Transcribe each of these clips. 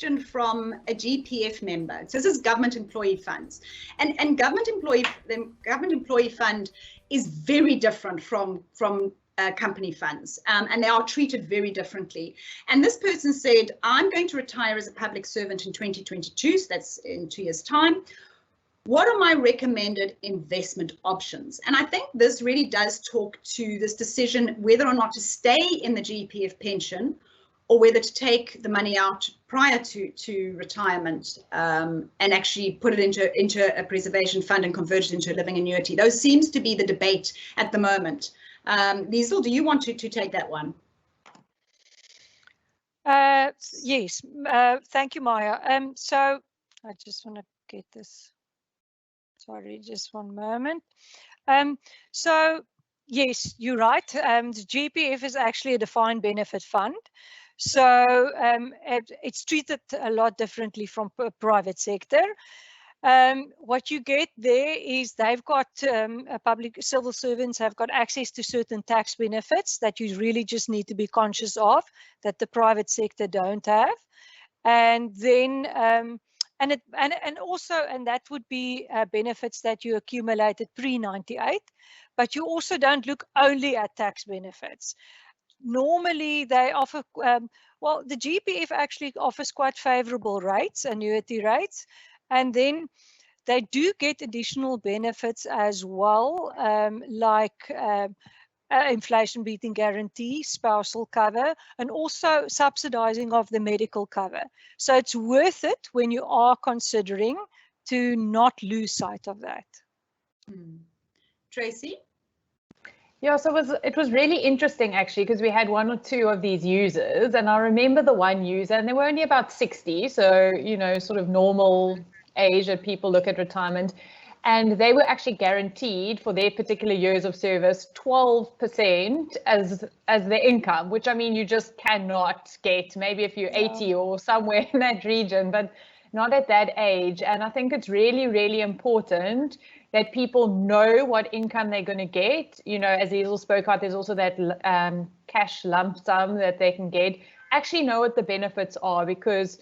question from a GPF member. So this is government employee funds, and government employee fund is very different from company funds, and they are treated very differently. And this person said, I'm going to retire as a public servant in 2022, so that's in 2 years' time. What are my recommended investment options? And I think this really does talk to this decision whether or not to stay in the GPF pension or whether to take the money out prior to retirement and actually put it into a preservation fund and convert it into a living annuity. Those seems to be the debate at the moment. Liesl, do you want to take that one? Yes, thank you, Maya. So I just want to get this. Sorry, just one moment. So yes, you're right. The GPF is actually a defined benefit fund. So it's treated a lot differently from private sector. What you get there is they've got public civil servants have got access to certain tax benefits that you really just need to be conscious of that the private sector don't have. And then and also that would be benefits that you accumulated pre-98, but you also don't look only at tax benefits. Normally they offer well, the GPF actually offers quite favorable rates, annuity rates, and then they do get additional benefits as well, like inflation beating guarantee, spousal cover, and also subsidizing of the medical cover. So it's worth it when you are considering to not lose sight of that. Tracy? Yeah, so it was really interesting actually, because we had 1 or 2 of these users, and I remember the one user, and they were only about 60, so sort of normal age that people look at retirement. And they were actually guaranteed for their particular years of service 12% as their income, which I mean you just cannot get. Maybe if you're 80 or somewhere in that region, but not at that age. And I think it's really, really important that people know what income they're going to get. As Liesl spoke about, there's also that cash lump sum that they can get. Actually know what the benefits are, because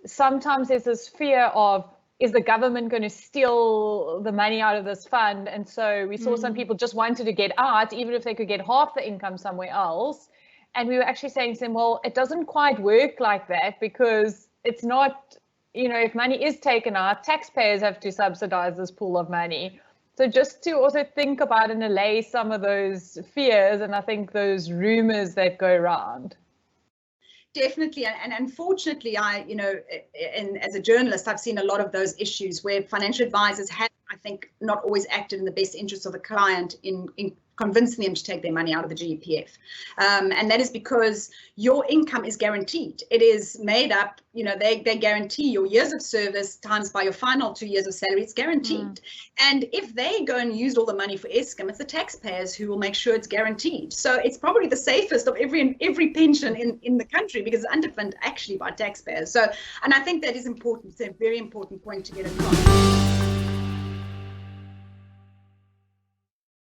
sometimes there's this fear of, is the government going to steal the money out of this fund? And so we saw some people just wanted to get out, even if they could get half the income somewhere else. And we were actually saying to them, well, it doesn't quite work like that, because it's not, if money is taken out, taxpayers have to subsidize this pool of money. So just to also think about and allay some of those fears, and I think those rumors that go around. Definitely, and unfortunately, and as a journalist, I've seen a lot of those issues where financial advisors have, I think, not always acted in the best interest of the client in convincing them to take their money out of the GPF. And that is because your income is guaranteed. It is made up, they guarantee your years of service times by your final 2 years of salary. It's guaranteed. And if they go and use all the money for Eskom, it's the taxpayers who will make sure it's guaranteed. So it's probably the safest of every pension in the country, because it's underfunded actually by taxpayers. So, and I think that is important. It's a very important point to get across.